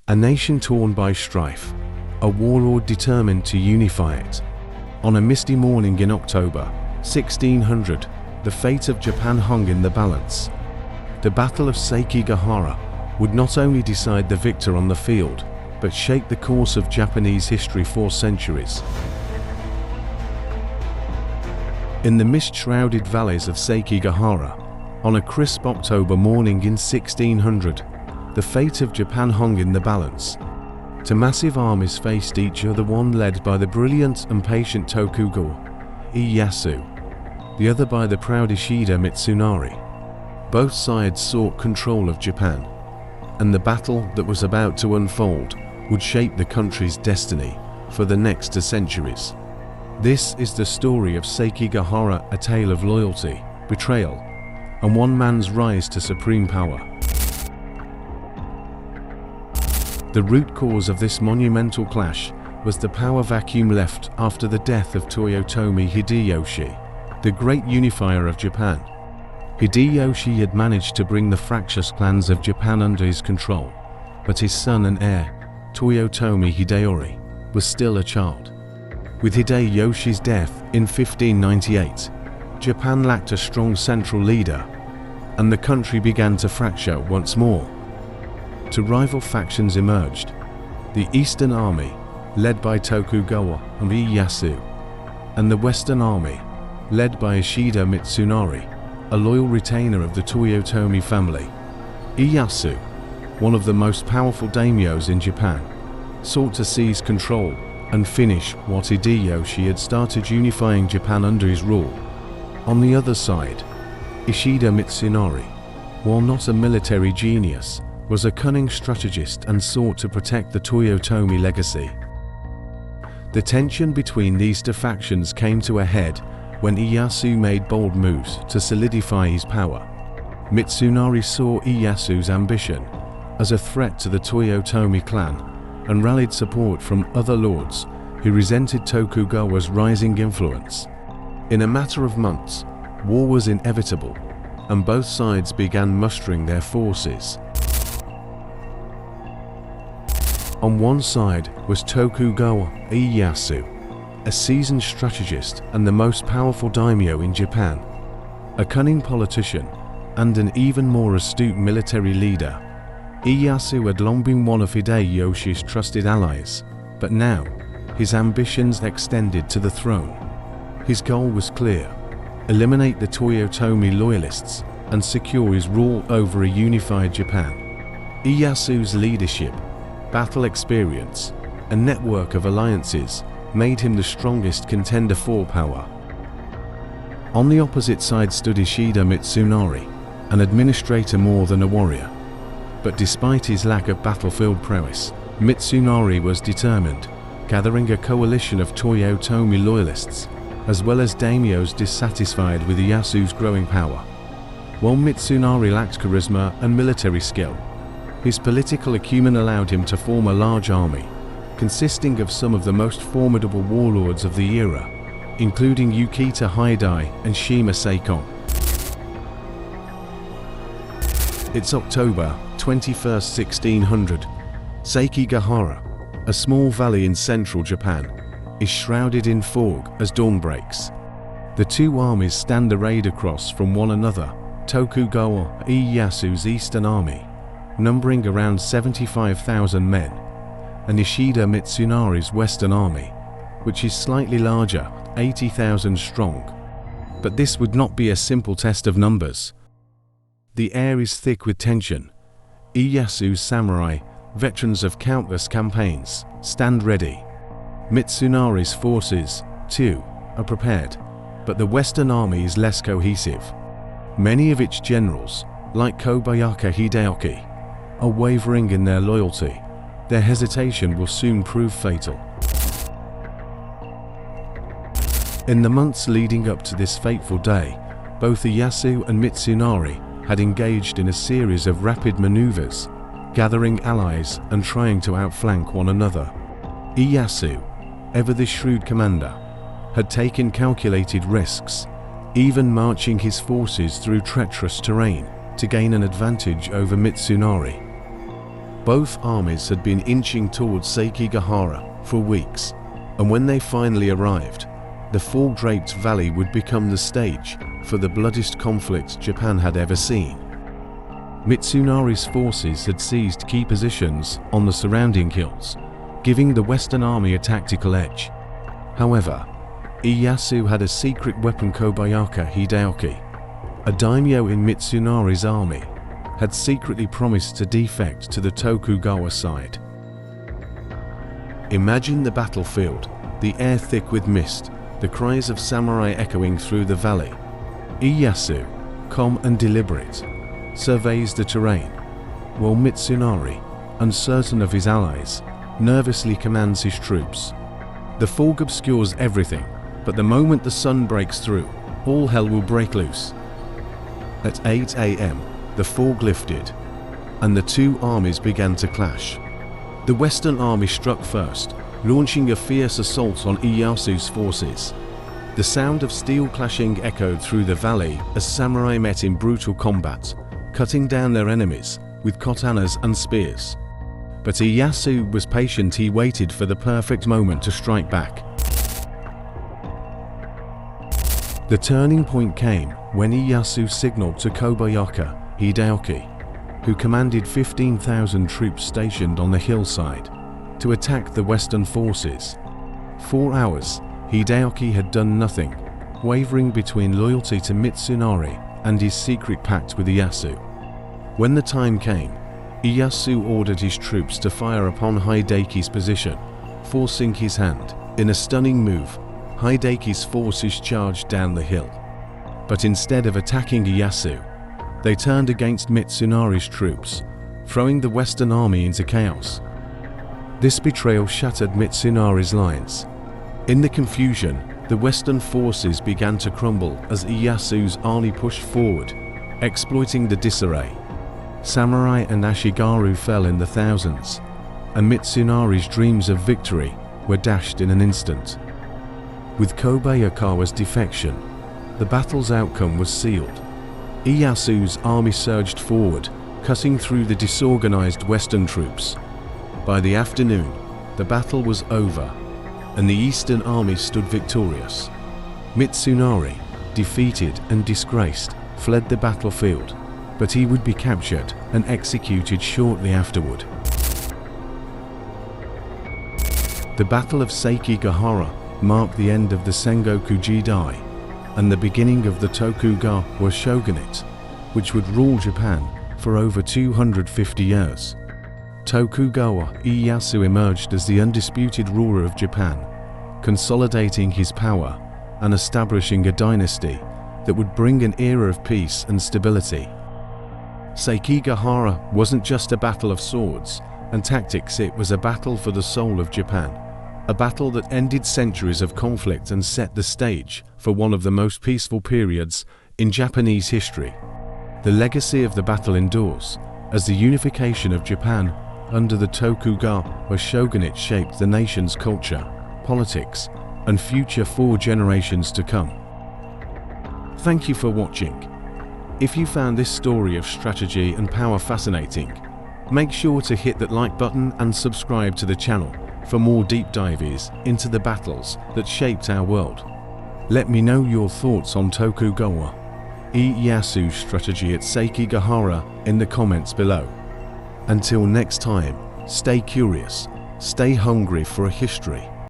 A nation torn by strife, a warlord determined to unify it. On a misty morning in October 1600, the fate of Japan hung in the balance. The Battle of Sekigahara would not only decide the victor on the field, but shape the course of Japanese history for centuries. In the mist-shrouded valleys of Sekigahara, on a crisp October morning in 1600, the fate of Japan hung in the balance. Two massive armies faced each other, one led by the brilliant and patient Tokugawa, Ieyasu, the other by the proud Ishida Mitsunari. Both sides sought control of Japan, and the battle that was about to unfold would shape the country's destiny for the next 2 centuries. This is the story of Sekigahara, a tale of loyalty, betrayal, and one man's rise to supreme power. The root cause of this monumental clash was the power vacuum left after the death of Toyotomi Hideyoshi, the great unifier of Japan. Hideyoshi had managed to bring the fractious clans of Japan under his control, but his son and heir, Toyotomi Hideyoshi, was still a child. With Hideyoshi's death in 1598, Japan lacked a strong central leader, and the country began to fracture once more. Two rival factions emerged: the Eastern Army, led by Tokugawa and Ieyasu, and the Western Army, led by Ishida Mitsunari, a loyal retainer of the Toyotomi family. Ieyasu, one of the most powerful daimyos in Japan, sought to seize control and finish what Hideyoshi had started, unifying Japan under his rule. On the other side, Ishida Mitsunari, while not a military genius, was a cunning strategist and sought to protect the Toyotomi legacy. The tension between these two factions came to a head when Ieyasu made bold moves to solidify his power. Mitsunari saw Ieyasu's ambition as a threat to the Toyotomi clan and rallied support from other lords who resented Tokugawa's rising influence. In a matter of months, war was inevitable, and both sides began mustering their forces. On one side was Tokugawa Ieyasu, a seasoned strategist and the most powerful daimyo in Japan, a cunning politician and an even more astute military leader. Ieyasu had long been one of Hideyoshi's trusted allies, but now his ambitions extended to the throne. His goal was clear: eliminate the Toyotomi loyalists and secure his rule over a unified Japan. Ieyasu's leadership, battle experience, and network of alliances made him the strongest contender for power. On the opposite side stood Ishida Mitsunari, an administrator more than a warrior. But despite his lack of battlefield prowess, Mitsunari was determined, gathering a coalition of Toyotomi loyalists, as well as daimyos dissatisfied with Ieyasu's growing power. While Mitsunari lacked charisma and military skill, his political acumen allowed him to form a large army, consisting of some of the most formidable warlords of the era, including Yukita Haidai and Shima Seikon. It's October 21st, 1600. Sekigahara, a small valley in central Japan, is shrouded in fog as dawn breaks. The two armies stand arrayed across from one another: Tokugawa Ieyasu's Eastern Army, numbering around 75,000 men, and Ishida Mitsunari's Western Army, which is slightly larger, 80,000 strong. But this would not be a simple test of numbers. The air is thick with tension. Ieyasu's samurai, veterans of countless campaigns, stand ready. Mitsunari's forces, too, are prepared, but the Western Army is less cohesive. Many of its generals, like Kobayaka Hideyoshi, are wavering in their loyalty. Their hesitation will soon prove fatal. In the months leading up to this fateful day, both Ieyasu and Mitsunari had engaged in a series of rapid maneuvers, gathering allies and trying to outflank one another. Ieyasu, ever the shrewd commander, had taken calculated risks, even marching his forces through treacherous terrain to gain an advantage over Mitsunari. Both armies had been inching towards Sekigahara for weeks, and when they finally arrived, the fog-draped valley would become the stage for the bloodiest conflict Japan had ever seen. Mitsunari's forces had seized key positions on the surrounding hills, giving the Western army a tactical edge. However, Ieyasu had a secret weapon. Tokugawa Hideyoshi, a daimyo in Mitsunari's army, had secretly promised to defect to the Tokugawa side. Imagine the battlefield, the air thick with mist, the cries of samurai echoing through the valley. Ieyasu, calm and deliberate, surveys the terrain, while Mitsunari, uncertain of his allies, nervously commands his troops. The fog obscures everything, but the moment the sun breaks through, all hell will break loose. At 8 a.m., the fog lifted, and the two armies began to clash. The Western army struck first, launching a fierce assault on Ieyasu's forces. The sound of steel clashing echoed through the valley as samurai met in brutal combat, cutting down their enemies with katanas and spears. But Ieyasu was patient. He waited for the perfect moment to strike back. The turning point came when Ieyasu signaled to Tokugawa Hideyoshi, who commanded 15,000 troops stationed on the hillside, to attack the Western forces. 4 hours, Hideyoshi had done nothing, wavering between loyalty to Mitsunari and his secret pact with Ieyasu. When the time came, Ieyasu ordered his troops to fire upon Hideyoshi's position, forcing his hand. In a stunning move, Hideyoshi's forces charged down the hill. But instead of attacking Ieyasu, they turned against Mitsunari's troops, throwing the Western army into chaos. This betrayal shattered Mitsunari's lines. In the confusion, the Western forces began to crumble as Ieyasu's army pushed forward, exploiting the disarray. Samurai and ashigaru fell in the thousands, and Mitsunari's dreams of victory were dashed in an instant. With Tokugawa's defection, the battle's outcome was sealed. Ieyasu's army surged forward, cutting through the disorganized Western troops. By the afternoon, the battle was over, and the Eastern army stood victorious. Mitsunari, defeated and disgraced, fled the battlefield, but he would be captured and executed shortly afterward. The Battle of Sekigahara marked the end of the Sengoku Jidai and the beginning of the Tokugawa shogunate, which would rule Japan for over 250 years. Tokugawa Ieyasu emerged as the undisputed ruler of Japan, consolidating his power and establishing a dynasty that would bring an era of peace and stability. Sekigahara wasn't just a battle of swords and tactics, it was a battle for the soul of Japan, a battle that ended centuries of conflict and set the stage for one of the most peaceful periods in Japanese history. The legacy of the battle endures, as the unification of Japan under the Tokugawa shogunate shaped the nation's culture, politics, and future for generations to come. Thank you for watching. If you found this story of strategy and power fascinating, make sure to hit that like button and subscribe to the channel for more deep dives into the battles that shaped our world. Let me know your thoughts on Tokugawa Ieyasu's strategy at Sekigahara in the comments below. Until next time, stay curious, stay hungry for a history.